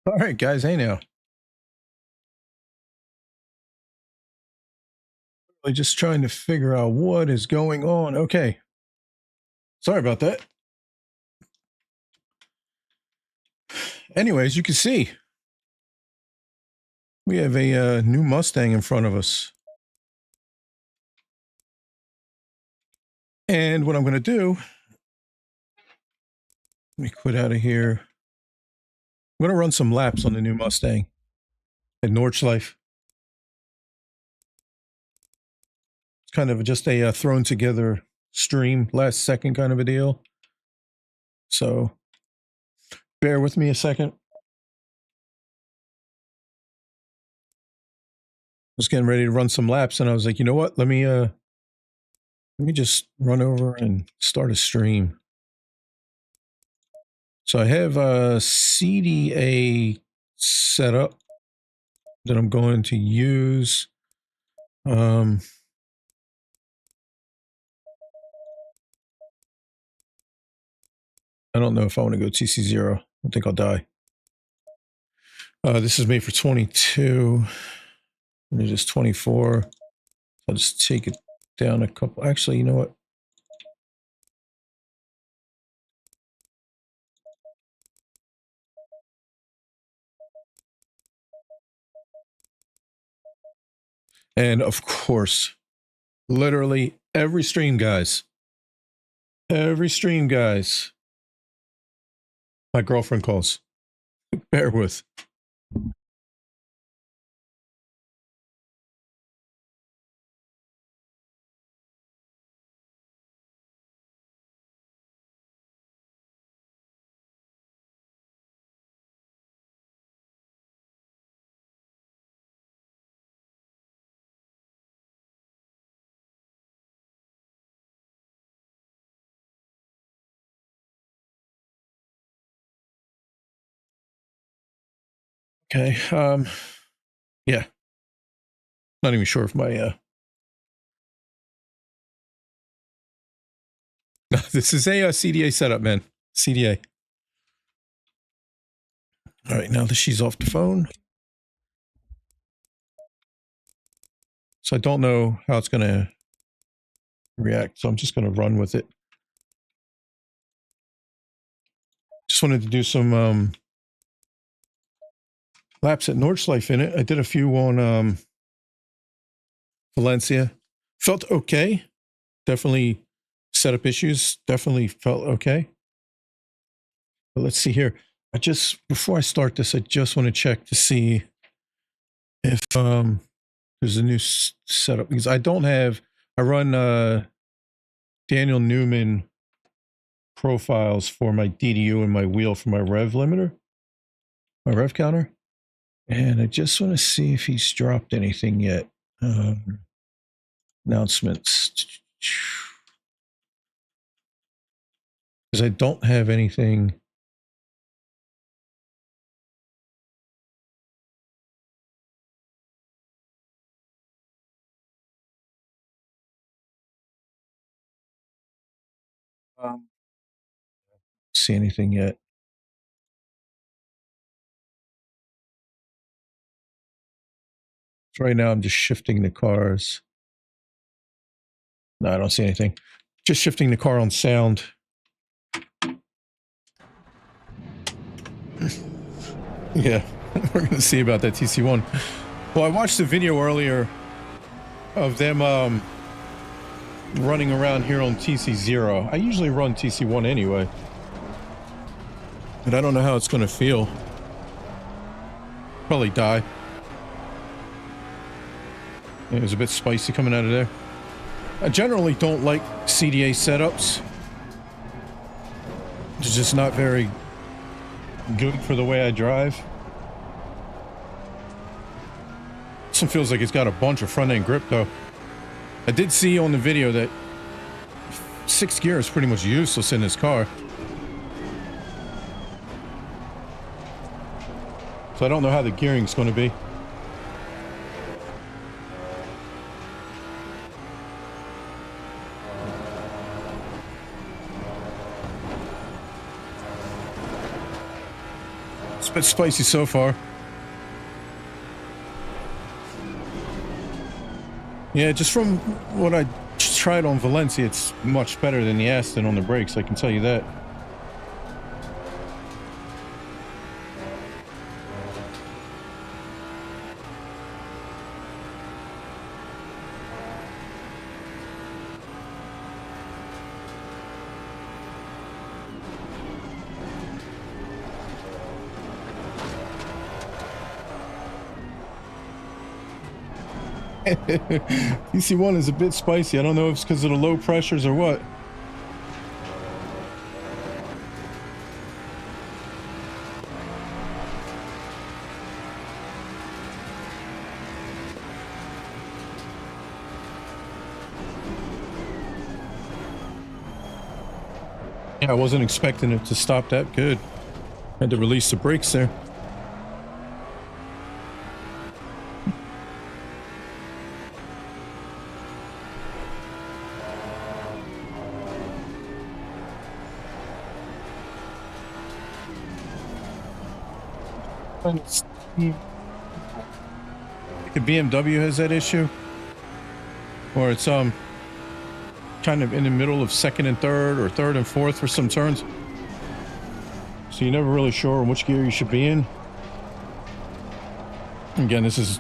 All right, guys. Hey now. Really just trying to figure out what is going on. Okay. Sorry about that. Anyways, you can see we have a new Mustang in front of us. And what I'm going to do, let me quit out of here. I'm going to run some laps on the new Mustang at NORDSCHLEIFE. It's kind of just a thrown together stream, last second kind of a deal. So bear with me a second. I was getting ready to run some laps and I was like, you know what? Let me just run over and start a stream. So I have a CDA setup that I'm going to use. I don't know if I want to go TC0. I think I'll die. This is made for 22. And it is 24. I'll just take it down a couple. Actually, you know what? And of course, literally every stream, guys. Every stream, guys. My girlfriend calls. Bear with. Okay. Yeah. Not even sure if my this is a CDA setup, man. CDA. All right, now that she's off the phone. So I don't know how it's going to react, so I'm just going to run with it. Just wanted to do some laps at NORDSCHLEIFE in it. I did a few on Valencia. Felt okay. Definitely setup issues. Definitely felt okay. But let's see here. Before I start this, I just want to check to see if there's a new setup, because I run Daniel Newman profiles for my DDU and my wheel for my rev limiter, my rev counter. And I just want to see if he's dropped anything yet. Announcements. Because I don't have anything. See anything yet. So right now I'm just shifting the cars. No, I don't see anything. Just shifting the car on sound. Yeah, we're going to see about that TC1. Well, I watched the video earlier of them running around here on TC0. I usually run TC1 anyway. But I don't know how it's going to feel. Probably die. It was a bit spicy coming out of there. I generally don't like CDA setups. It's just not very good for the way I drive. This one feels like it's got a bunch of front end grip though. I did see on the video that 6th gear is pretty much useless in this car. So I don't know how the gearing's going to be. a bit spicy so far. Yeah, just from what I tried on Valencia, it's much better than the Aston on the brakes, I can tell you that. DC1 is a bit spicy. I don't know if it's because of the low pressures or what. Yeah, I wasn't expecting it to stop that good. Had to release the brakes there. The BMW has that issue, or it's kind of in the middle of second and third, or third and fourth for some turns, so you're never really sure which gear you should be in. Again, this is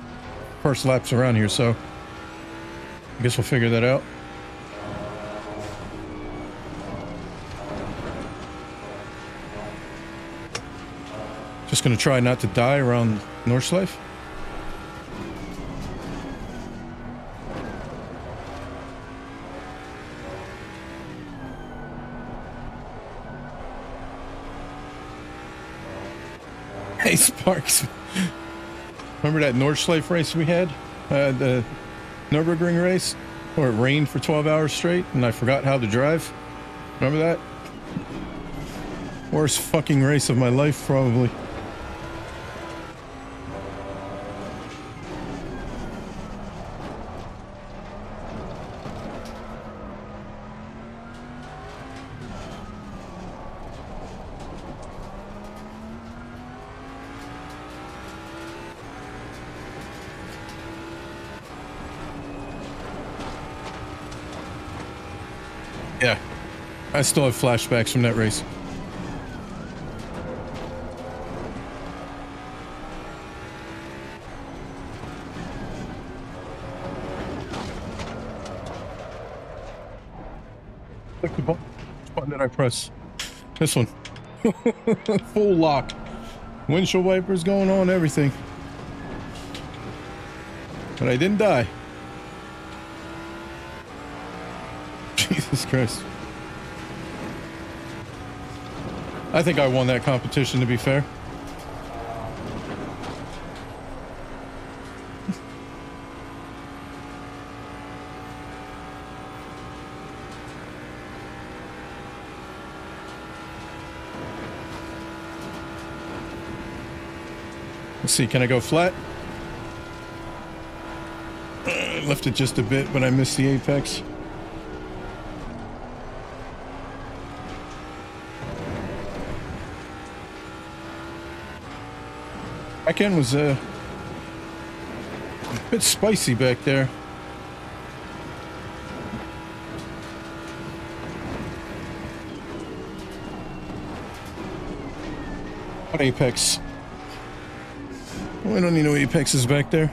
first laps around here, so I guess we'll figure that out. Just gonna try not to die around NORDSCHLEIFE. Hey Sparks, remember that NORDSCHLEIFE race we had? The Nürburgring race, where it rained for 12 hours straight and I forgot how to drive? Remember that? Worst fucking race of my life, probably. Yeah, I still have flashbacks from that race. Click the button. Which button did I press? This one. Full lock. Windshield wipers going on, everything. But I didn't die. Jesus Christ. I think I won that competition, to be fair. Let's see, can I go flat? Lifted just a bit, but I missed the apex. Back end was a bit spicy back there. What apex? We don't need no apexes back there.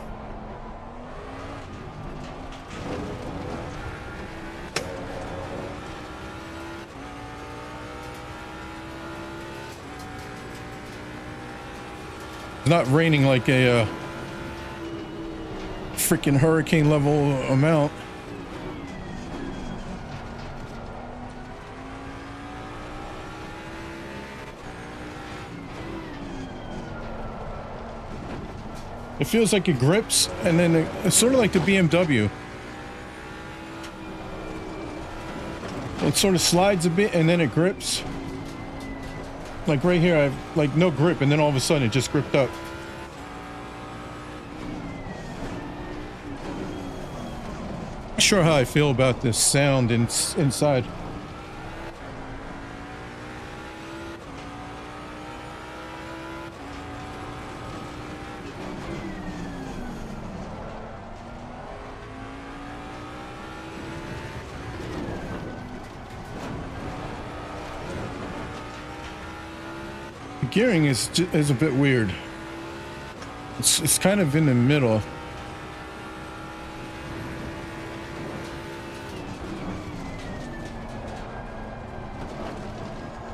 It's not raining like a freaking hurricane level amount. It feels like it grips, and then it's sort of like the BMW. It sort of slides a bit, and then it grips. Like right here, I have like no grip, and then all of a sudden it just gripped up. Not sure how I feel about this sound inside. gearing is a bit weird. It's kind of in the middle.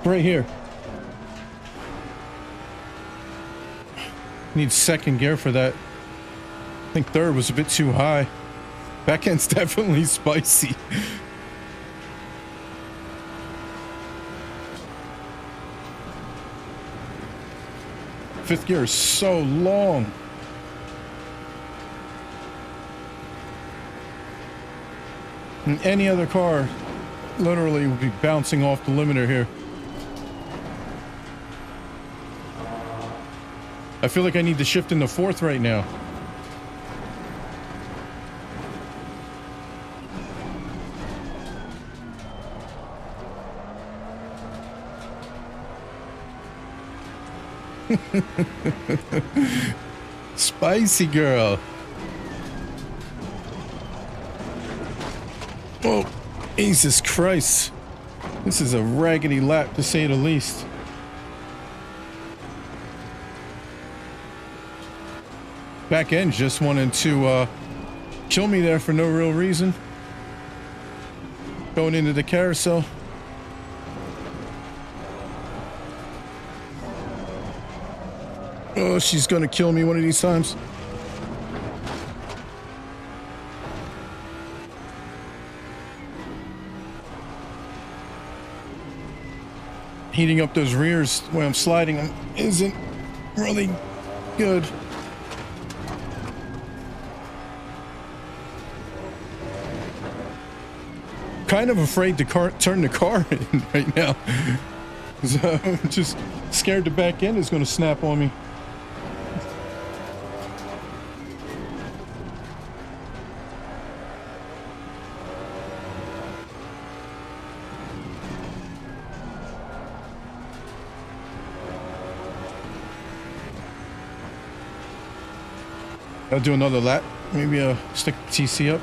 Right here. Need second gear for that. I think third was a bit too high. Back end's definitely spicy. Fifth gear is so long. And any other car literally would be bouncing off the limiter here. I feel like I need to shift into fourth right now. Spicy girl. Oh, Jesus Christ. This is a raggedy lap to say the least. Back end just wanted to kill me there for no real reason. Going into the carousel. Oh, she's gonna kill me one of these times. Heating up those rears when I'm sliding them isn't really good. Kind of afraid to turn the car in right now. So I'm just scared the back end is going to snap on me. I'll do another lap. Maybe I'll stick the TC up.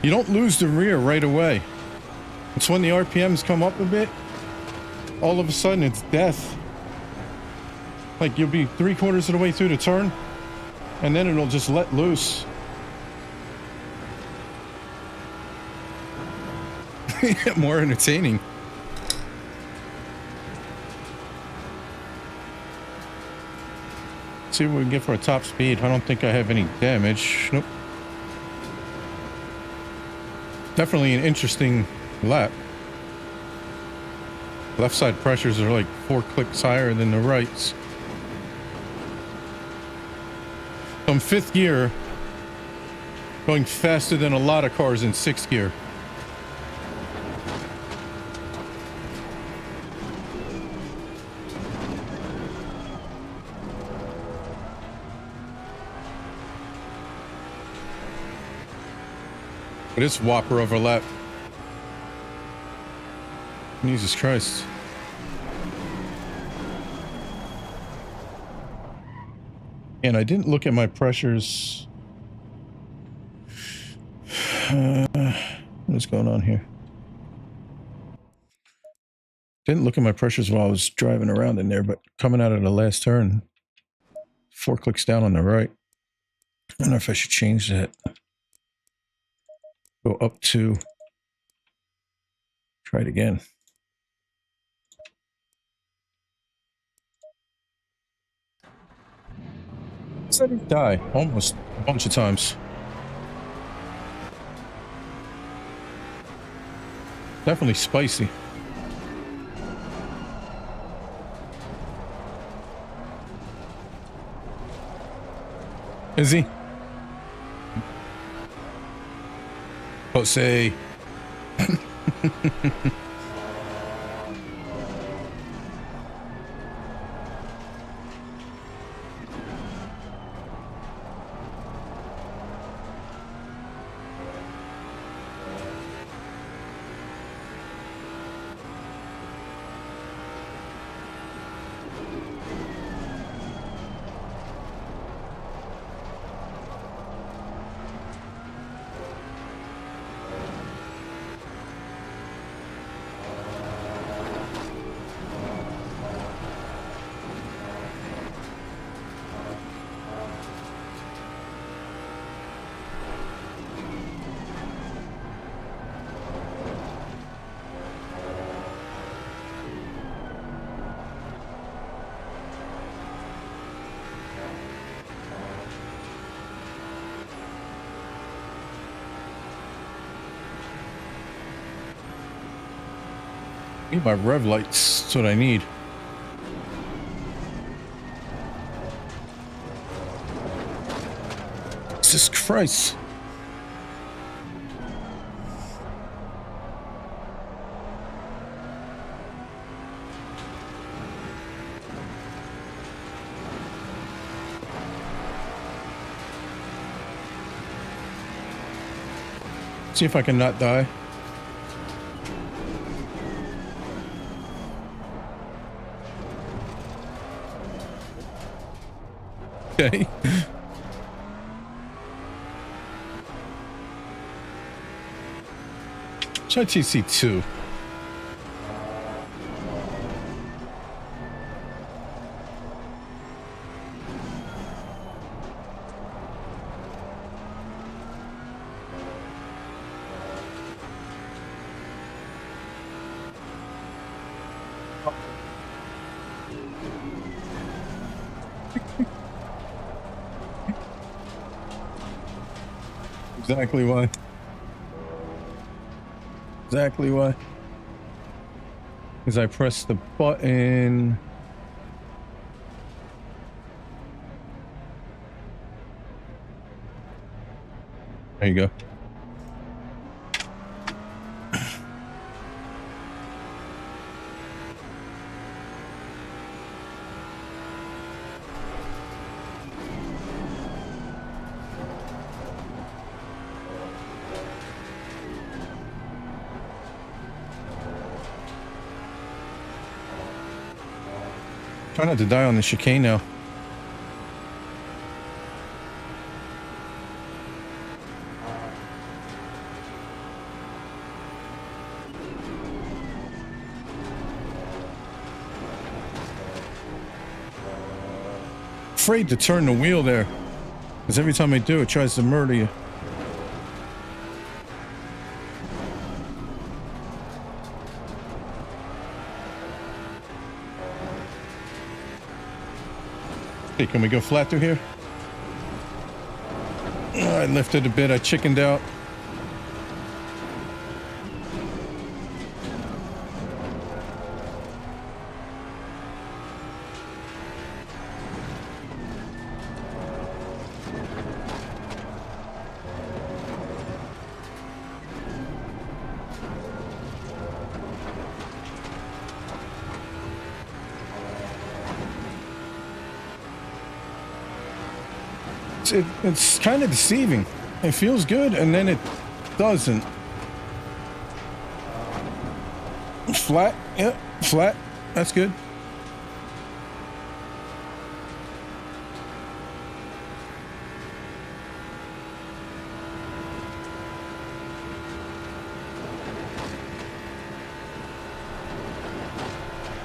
You don't lose the rear right away. It's when the RPMs come up a bit, all of a sudden it's death. Like you'll be 3/4 of the way through the turn and then it'll just let loose. More entertaining. Let's see what we can get for a top speed. I don't think I have any damage. Nope. Definitely an interesting lap. Left side pressures are like 4 clicks higher than the rights. I'm 5th gear, going faster than a lot of cars in 6th gear. But it's whopper overlap. Jesus Christ. And I didn't look at my pressures. What's going on here? Didn't look at my pressures while I was driving around in there, but coming out of the last turn, 4 clicks down on the right. I don't know if I should change that. Go up to, try it again. Let it die almost a bunch of times. Definitely spicy. Is he? Jose. Need my rev lights. That's what I need. Jesus Christ. See if I can not die. Okay. Try TC2. Exactly why. Exactly why. Because I pressed the button. There you go. Try not to die on the chicane now. Afraid to turn the wheel there, because every time I do, it tries to murder you. Okay, can we go flat through here? Oh, I lifted a bit, I chickened out. It's kind of deceiving. It feels good and then it doesn't. Flat, yep, flat. That's good.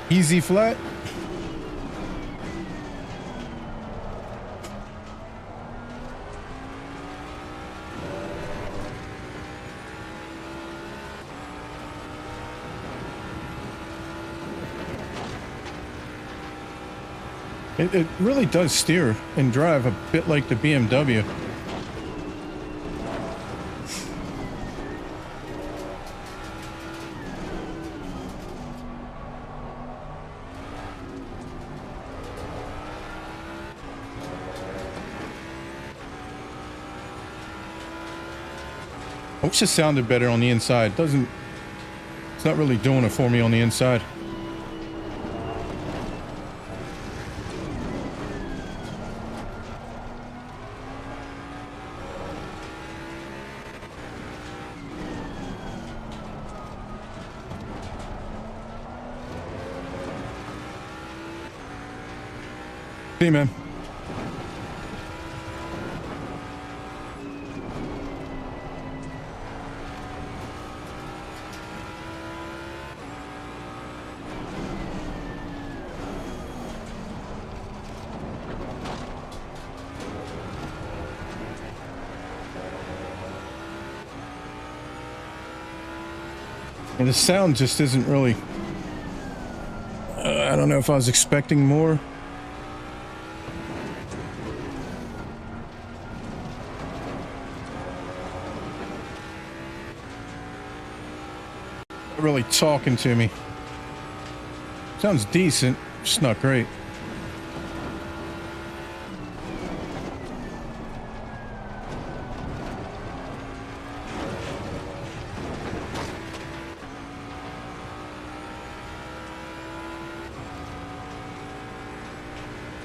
Easy flat. It really does steer and drive a bit like the BMW. I wish it sounded better on the inside. Doesn't not really doing it for me on the inside. See, man. And the sound just isn't really, I don't know if I was expecting more. Not really talking to me. Sounds decent, just not great.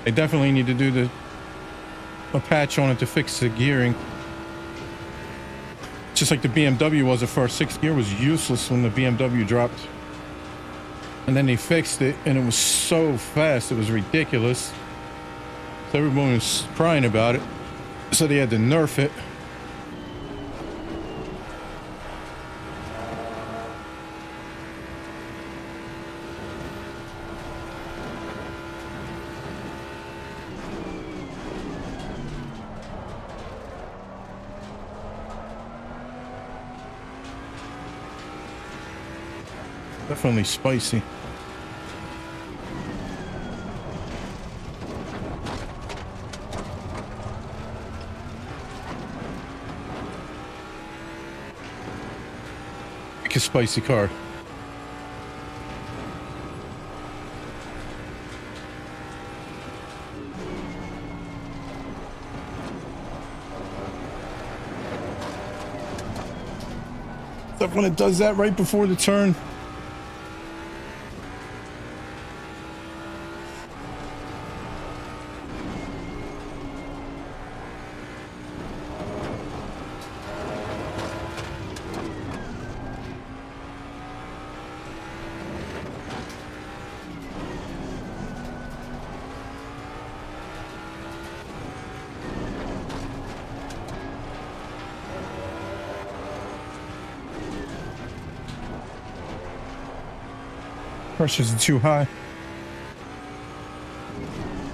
They definitely need to do a patch on it to fix the gearing. Just like the BMW was at first. 6th gear was useless when the BMW dropped. And then they fixed it, and it was so fast, it was ridiculous. So everyone was crying about it. So they had to nerf it. Definitely spicy. Like a spicy car. Except when it does that right before the turn. Pressures are too high.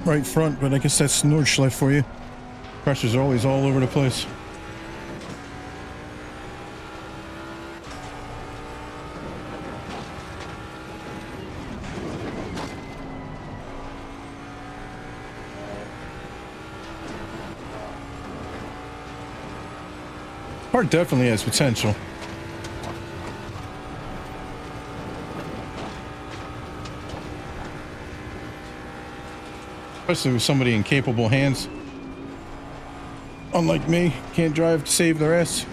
Right front, but I guess that's NORDSCHLEIFE for you. Pressures are always all over the place. Car definitely has potential. Especially with somebody in capable hands. Unlike me, can't drive to save their ass.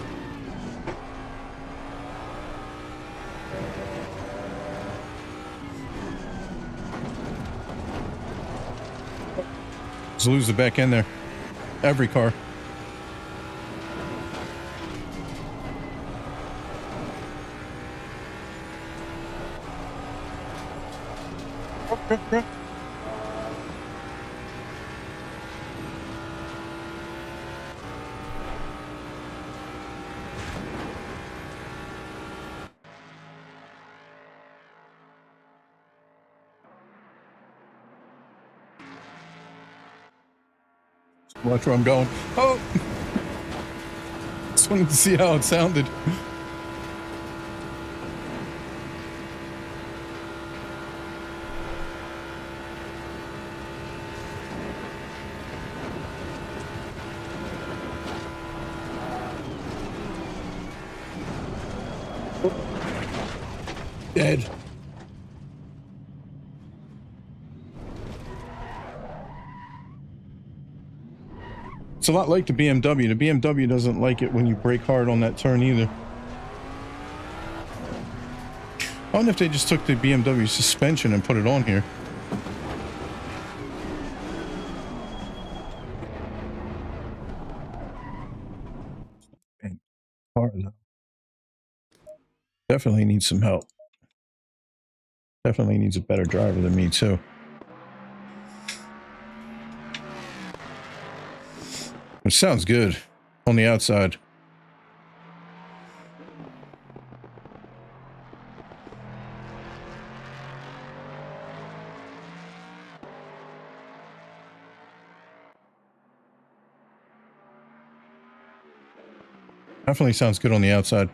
Just lose the back end there. Every car. Watch where I'm going. Oh! Just wanted to see how it sounded. Dead. It's a lot like the BMW. The BMW doesn't like it when you brake hard on that turn either. wonder if they just took the BMW suspension and put it on here. Definitely needs some help. Definitely needs a better driver than me too. It sounds good on the outside. Definitely sounds good on the outside.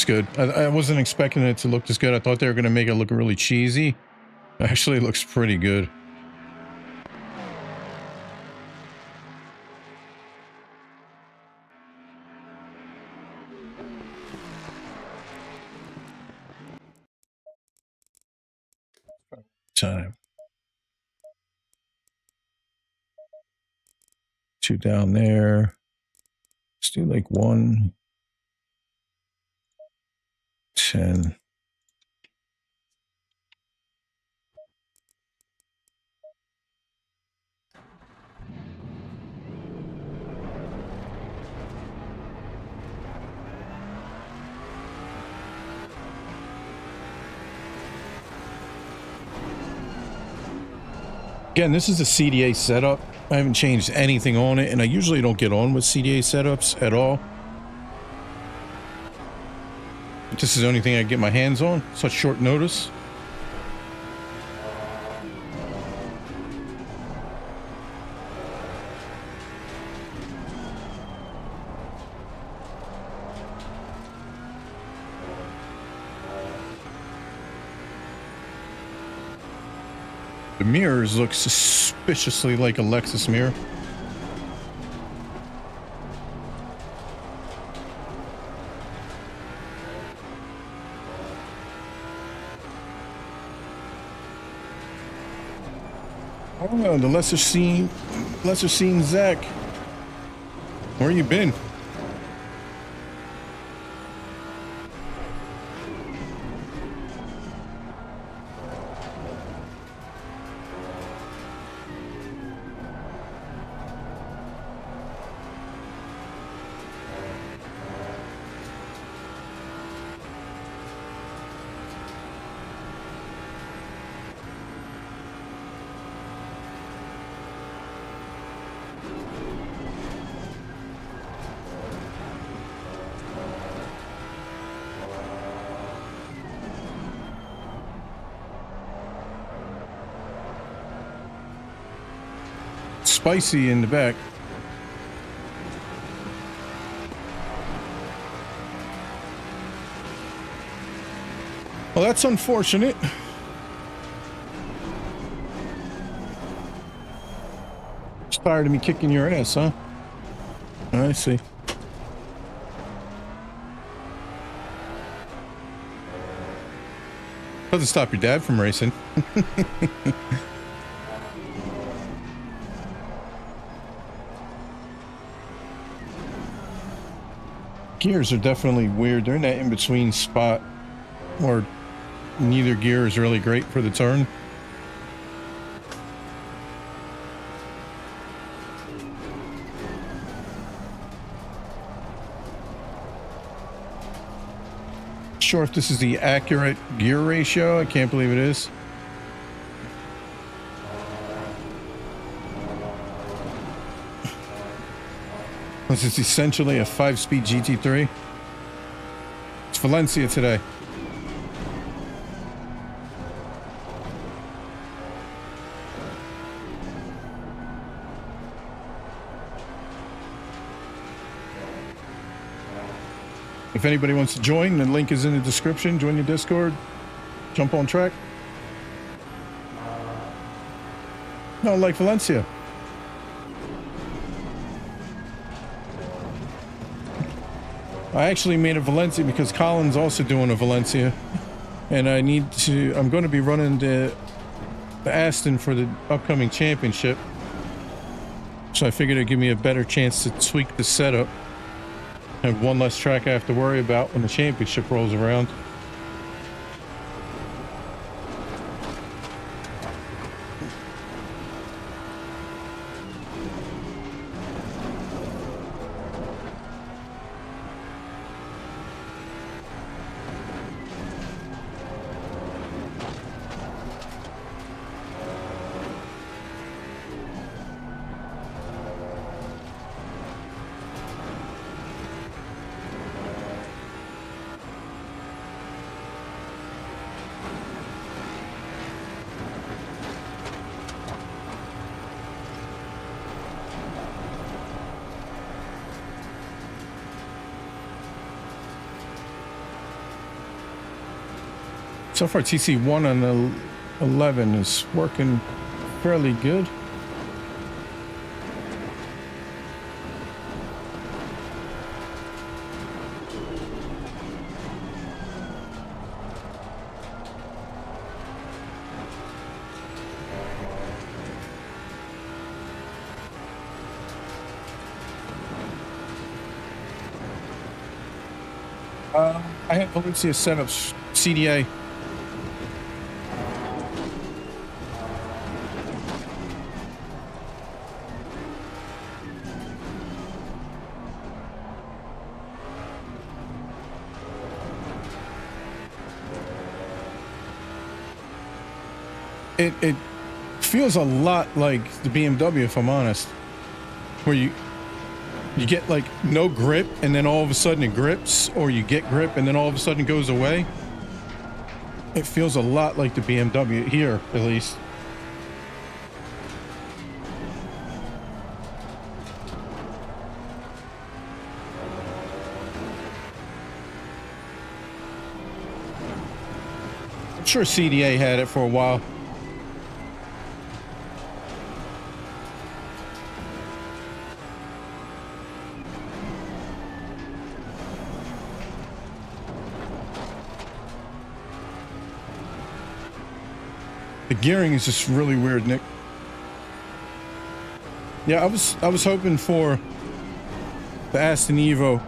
Good. I wasn't expecting it to look this good. I thought they were going to make it look really cheesy. Actually, it looks pretty good. Time. 2 down there. Let's do like 1. 10. Again, this is a CDA setup. I haven't changed anything on it, and I usually don't get on with CDA setups at all. But this is the only thing I get my hands on, such short notice. The mirrors look suspiciously like a Lexus mirror. Oh, the lesser seen Zach. Where you been? Spicy in the back. Well, that's unfortunate. Just tired of me kicking your ass, huh? I see. Doesn't stop your dad from racing. Gears are definitely weird. They're in that in-between spot where neither gear is really great for the turn. Sure if this is the accurate gear ratio. I can't believe it is. This is essentially a 5-speed GT3. It's Valencia today. If anybody wants to join, the link is in the description. Join your Discord. Jump on track. No, like Valencia. I actually made a Valencia because Colin's also doing a Valencia, and I'm going to be running the Aston for the upcoming championship. So I figured it'd give me a better chance to tweak the setup. Have one less track I have to worry about when the championship rolls around. So far, TC1 on the 11 is working fairly good. I have Valencia setups CDA. It feels a lot like the BMW, if I'm honest, where you get like no grip and then all of a sudden it grips, or you get grip and then all of a sudden it goes away. It feels a lot like the BMW here, at least. I'm sure CDA had it for a while. The gearing is just really weird, Nick. Yeah, I was hoping for the Aston Evo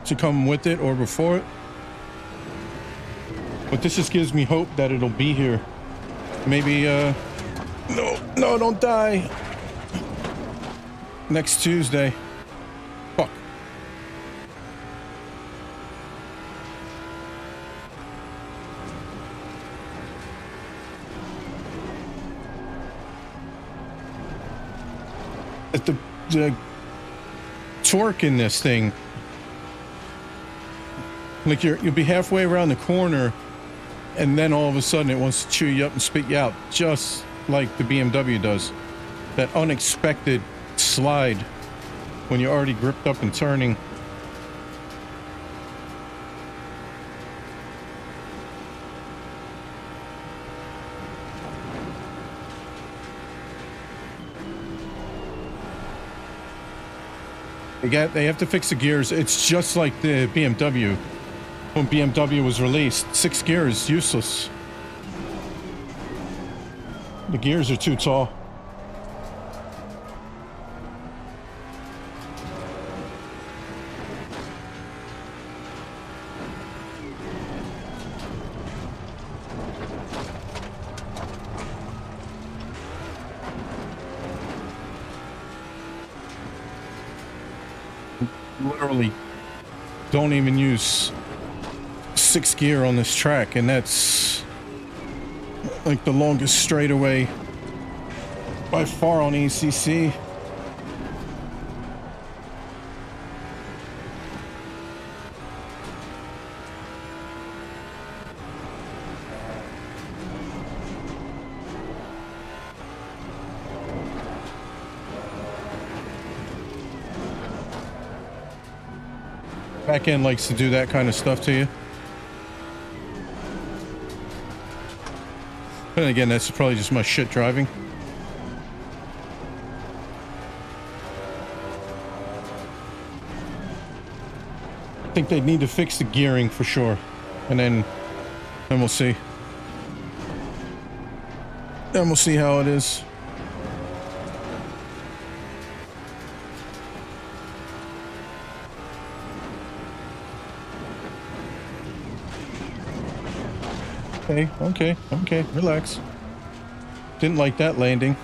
to come with it or before it, but this just gives me hope that it'll be here. Maybe no, don't die. Next Tuesday. Fuck. The torque in this thing, like you'll be halfway around the corner and then all of a sudden it wants to chew you up and spit you out, just like the BMW does. That unexpected slide when you're already gripped up and turning. They have to fix the gears. It's just like the BMW. When BMW was released, 6 gears, useless. The gears are too tall. Literally don't even use 6 gear on this track, and that's like the longest straightaway by far on ACC. Back end likes to do that kind of stuff to you. But then again, that's probably just my shit driving. think they need to fix the gearing for sure, and then we'll see. Then we'll see how it is. Okay, relax. Didn't like that landing.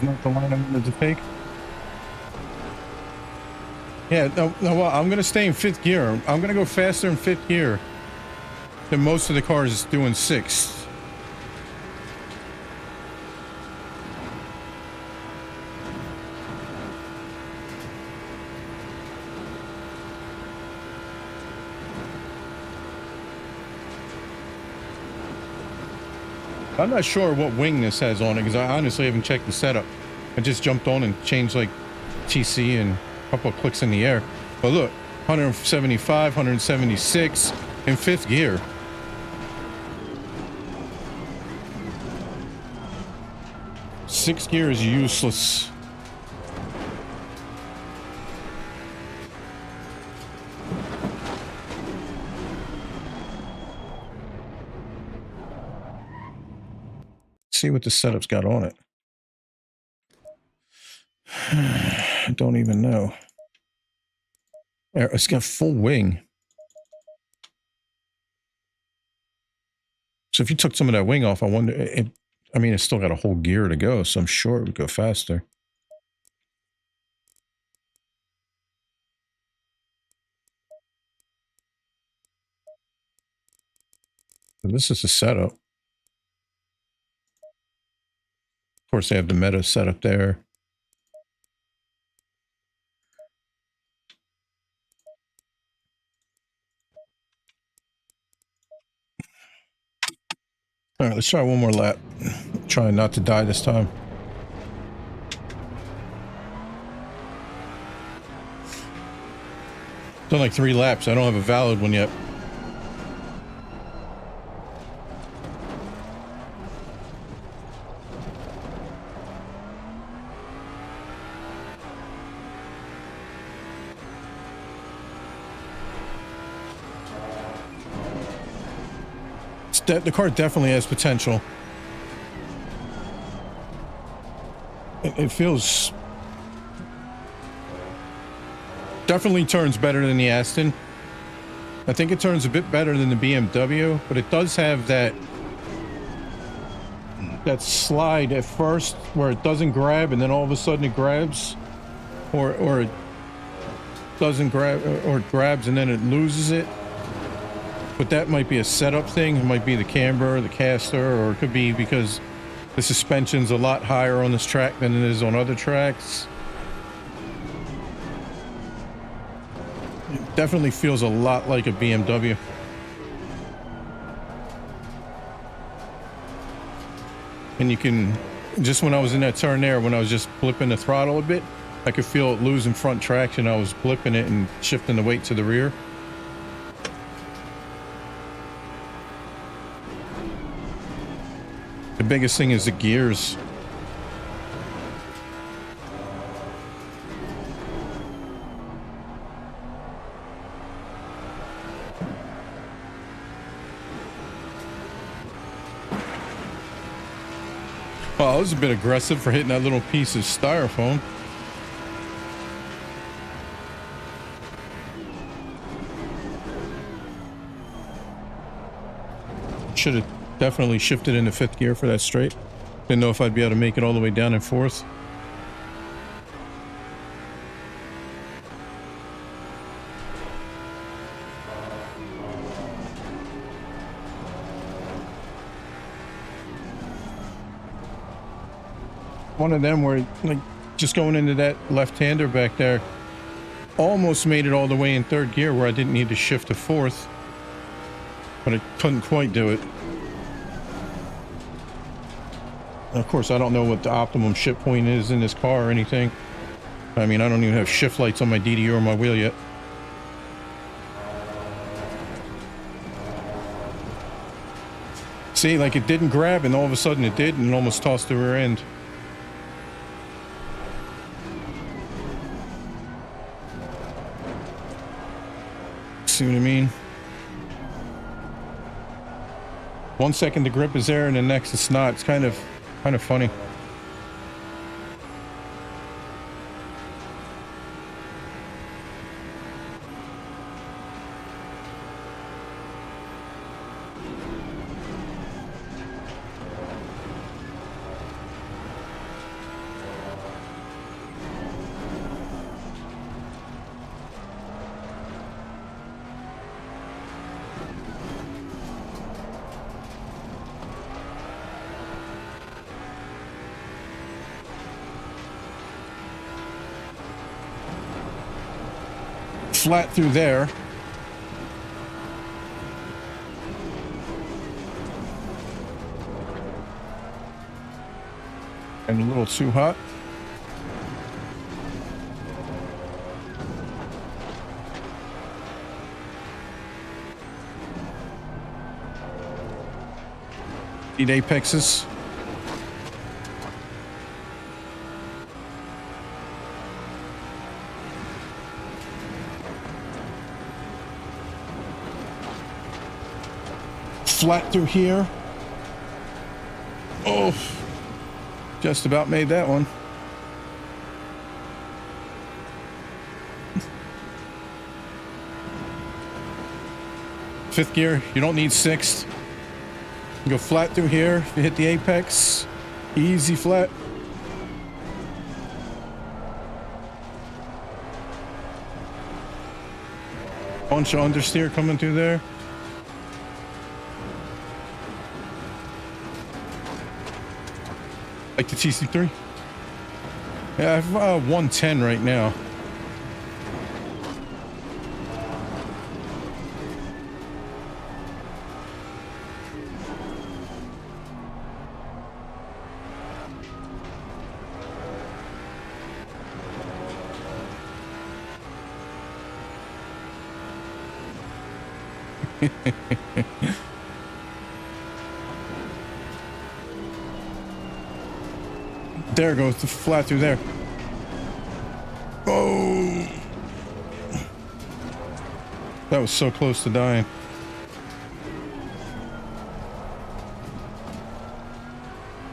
Not the line I wanted to take. Yeah, no, well, I'm gonna stay in 5th gear. I'm gonna go faster in 5th gear than most of the cars doing 6th. I'm not sure what wing this has on it because I honestly haven't checked the setup. I just jumped on and changed like TC and a couple of clicks in the air. But look, 175, 176 in 5th gear. Sixth gear is useless. See what the setup's got on it. I don't even know. It's got full wing. So if you took some of that wing off, I wonder, I mean, it's still got a whole gear to go, so I'm sure it would go faster. But this is the setup. Of course, they have the meta set up there. All right, let's try one more lap. Trying not to die this time. Done like 3 laps. I don't have a valid one yet. The car definitely has potential. It feels... Definitely turns better than the Aston. I think it turns a bit better than the BMW, but it does have that slide at first where it doesn't grab and then all of a sudden it grabs, or it doesn't grab, or it grabs and then it loses it. But that might be a setup thing. It might be the camber, the caster, or it could be because the suspension's a lot higher on this track than it is on other tracks. It definitely feels a lot like a BMW. And you can, just when I was in that turn there, when I was just flipping the throttle a bit, I could feel it losing front traction. I was flipping it and shifting the weight to the rear. The biggest thing is the gears. Oh, I was a bit aggressive for hitting that little piece of styrofoam. Should have definitely shifted into 5th gear for that straight. Didn't know if I'd be able to make it all the way down in 4th. one of them where, like, just going into that left-hander back there, almost made it all the way in third gear where I didn't need to shift to fourth, but I couldn't quite do it. And of course, I don't know what the optimum shift point is in this car or anything. I mean, I don't even have shift lights on my DDU or my wheel yet. See, like, it didn't grab and all of a sudden it did, and it almost tossed the rear end. See what I mean? 1 second the grip is there and the next it's not. It's kind of funny. Flat through there. And a little too hot. Need apexes. Flat through here. Oh, just about made that one. Fifth gear, you don't need sixth. You go flat through here. If you hit the apex, easy flat. Bunch of understeer coming through there. Like the TC3? Yeah, I have 110 right now. There goes the flat through there. Oh, that was so close to dying.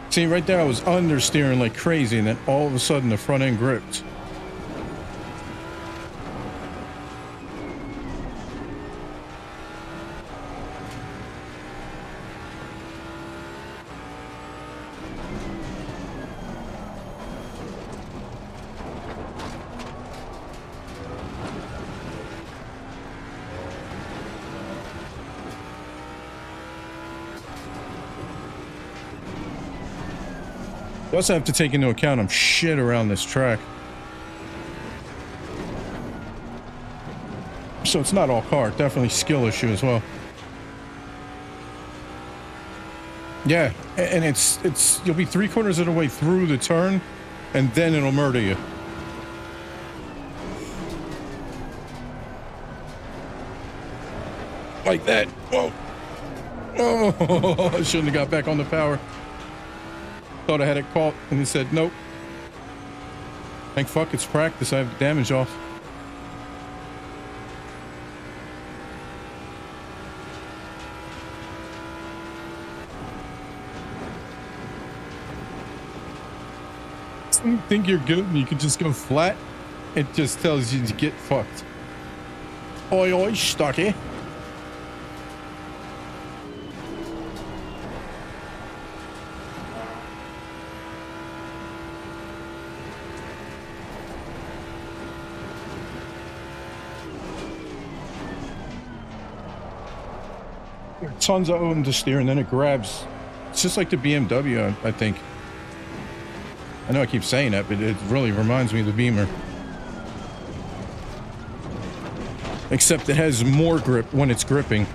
See, right there I was understeering like crazy, and then all of a sudden the front end gripped. You also have to take into account I'm shit around this track. So it's not all car, definitely skill issue as well. Yeah, and it's you'll be 3/4 of the way through the turn and then it'll murder you. Like that. Whoa. Oh, I shouldn't have got back on the power. Thought I had it caught, and he said nope. Thank fuck it's practice. I have the damage off. You think you're good and you can just go flat? It just tells you to get fucked. Oi, oi, Stocky. Tons of understeer and then it grabs. It's just like the BMW, I think. I know I keep saying that, but it really reminds me of the Beamer. Except it has more grip when it's gripping.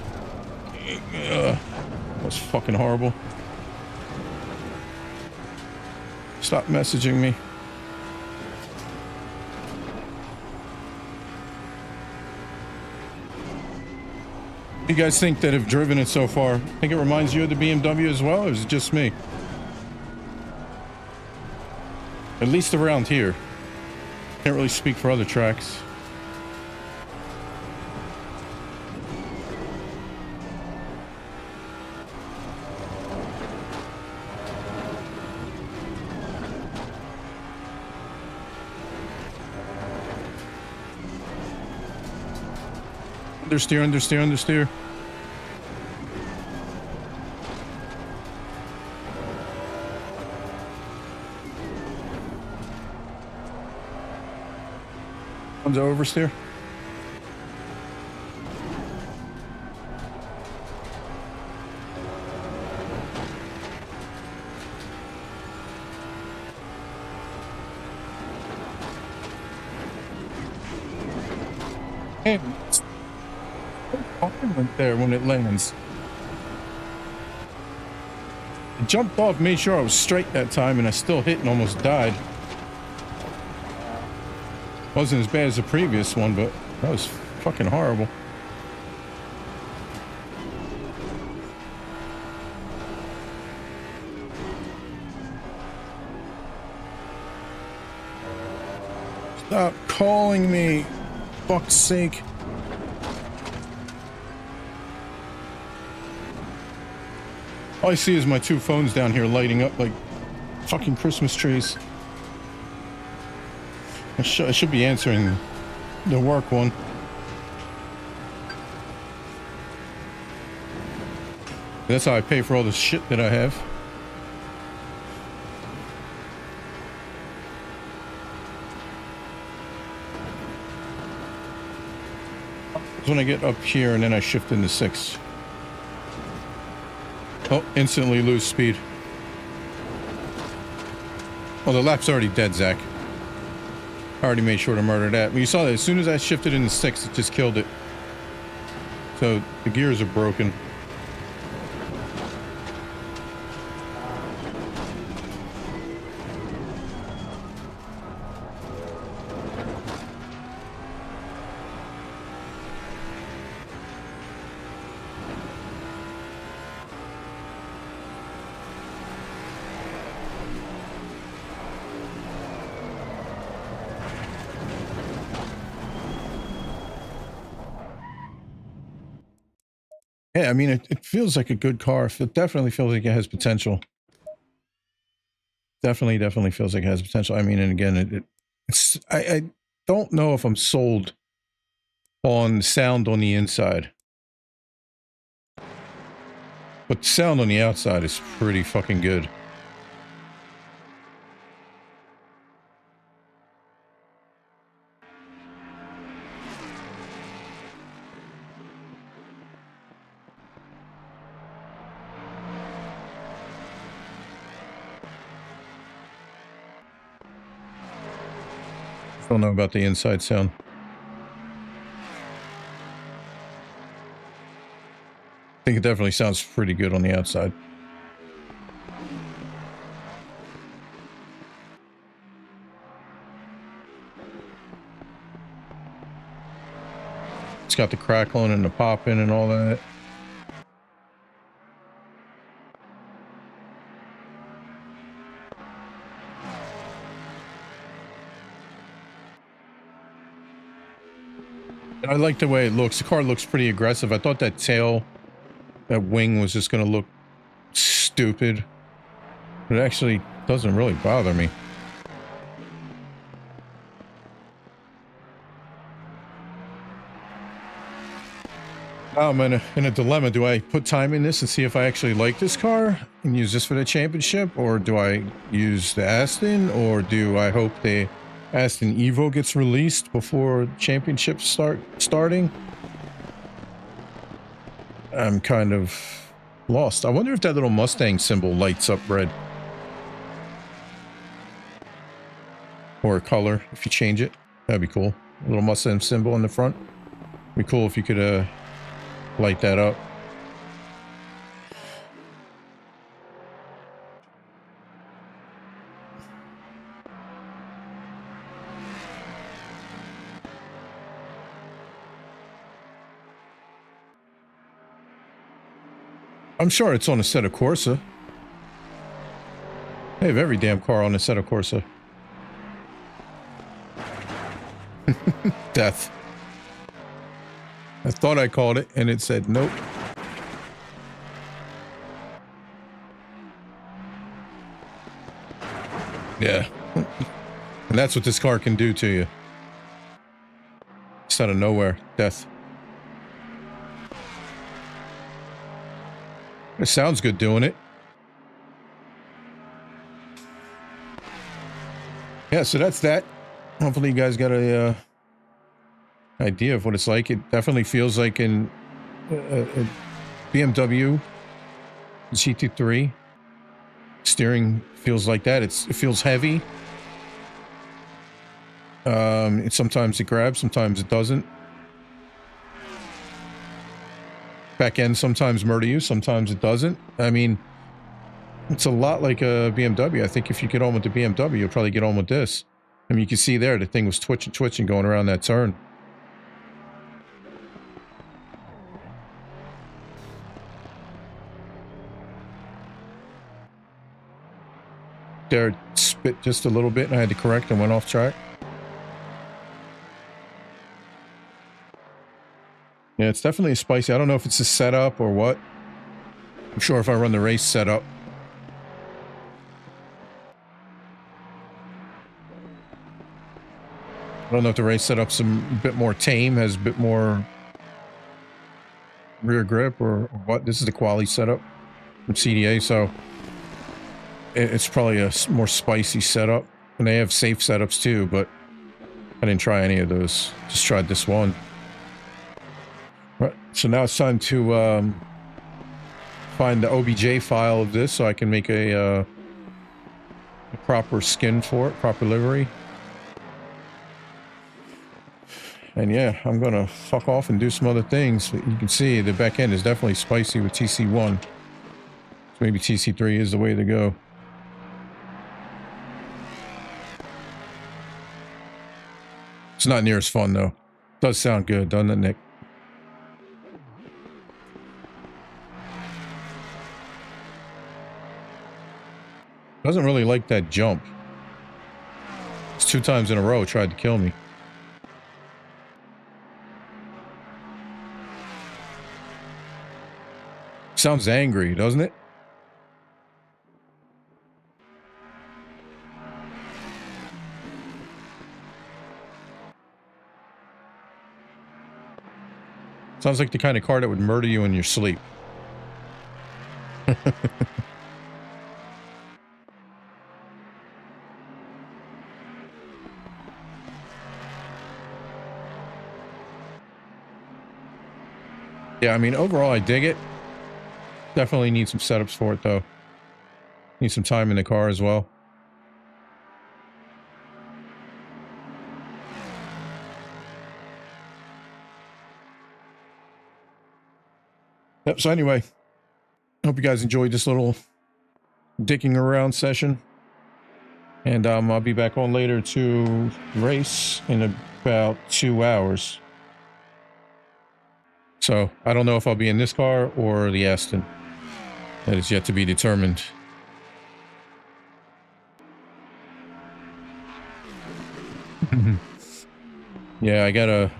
That's fucking horrible. Stop messaging me. You guys think that have driven it so far? Think it reminds you of the BMW as well, or is it just me? At least around here. Can't really speak for other tracks. Understeer, understeer, understeer. One's oversteer. Hey, went there when it lands. It jumped off, made sure I was straight that time, and I still hit and almost died. Wasn't as bad as the previous one, but that was fucking horrible. Stop calling me, fuck's sake. All I see is my two phones down here lighting up like fucking Christmas trees. I should be answering the work one. That's how I pay for all the shit that I have. When I get up here and then I shift into 6. Oh, instantly lose speed. Well, the lap's already dead, Zach. I already made sure to murder that. But you saw that as soon as I shifted into 6, it just killed it. So the gears are broken. Yeah, I mean, it feels like a good car. It definitely feels like it has potential. Definitely feels like it has potential. I mean, and again, I don't know if I'm sold on sound on the inside. But the sound on the outside is pretty fucking good. Don't know about the inside sound. I think it definitely sounds pretty good on the outside. It's got the crackling and the popping and all that. I like the way it looks. The car looks pretty aggressive. I thought that tail, that wing was just going to look stupid. But it actually doesn't really bother me. Now I'm in a dilemma. Do I put time in this and see if I actually like this car and use this for the championship? Or do I use the Aston? Or do I hope the Aston Evo gets released before championships starting? I'm kind of lost. I wonder if that little Mustang symbol lights up red. or color if you change it. That'd be cool. A little Mustang symbol in the front. Be cool if you could light that up. I'm sure it's on a set of Corsa. They have every damn car on a set of Corsa. Death. I thought I called it, and it said nope. Yeah. And that's what this car can do to you. Just out of nowhere. Death. It sounds good doing it. Yeah, so that's that. Hopefully you guys got a idea of what it's like. It definitely feels like in a BMW Gt3. Steering feels like that. It feels heavy. Sometimes it grabs, sometimes it doesn't. Back end sometimes murder you, sometimes it doesn't. I mean, it's a lot like a BMW. I think if you get on with the BMW, you'll probably get on with this. I mean, you can see there, the thing was twitching going around that turn. There, spit just a little bit, and I had to correct and went off track. Yeah, it's definitely spicy. I don't know if it's a setup or what. I'm sure if I run the race setup. I don't know if the race setup's a bit more tame, has a bit more rear grip or what. This is the quality setup from CDA, so it's probably a more spicy setup. And they have safe setups too, but I didn't try any of those. Just tried this one. Right, so now it's time to find the OBJ file of this so I can make a proper skin for it, proper livery. And yeah, I'm gonna fuck off and do some other things. You can see the back end is definitely spicy with TC1. So maybe TC3 is the way to go. It's not near as fun though. Does sound good, doesn't it, Nick? Doesn't really like that jump. It's 2 times in a row tried to kill me. Sounds angry, doesn't it? Sounds like the kind of car that would murder you in your sleep. Yeah, I mean, overall, I dig it. Definitely need some setups for it, though. Need some time in the car as well. Yep, so anyway, hope you guys enjoyed this little dicking around session. And I'll be back on later to race in about 2 hours. So I don't know if I'll be in this car or the Aston. That is yet to be determined. Yeah, I gotta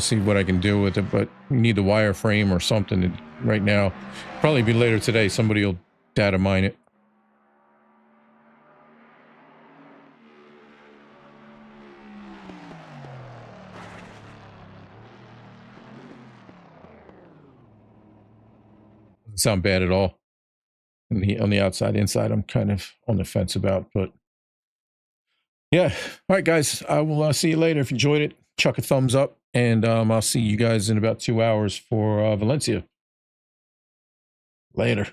see what I can do with it, but we need the wireframe or something right now. Probably be later today. Somebody will data mine it. Doesn't sound bad at all. And on the outside, inside, I'm kind of on the fence about, but yeah. All right, guys, I will see you later. If you enjoyed it, chuck a thumbs up, and I'll see you guys in about 2 hours for Valencia. Later.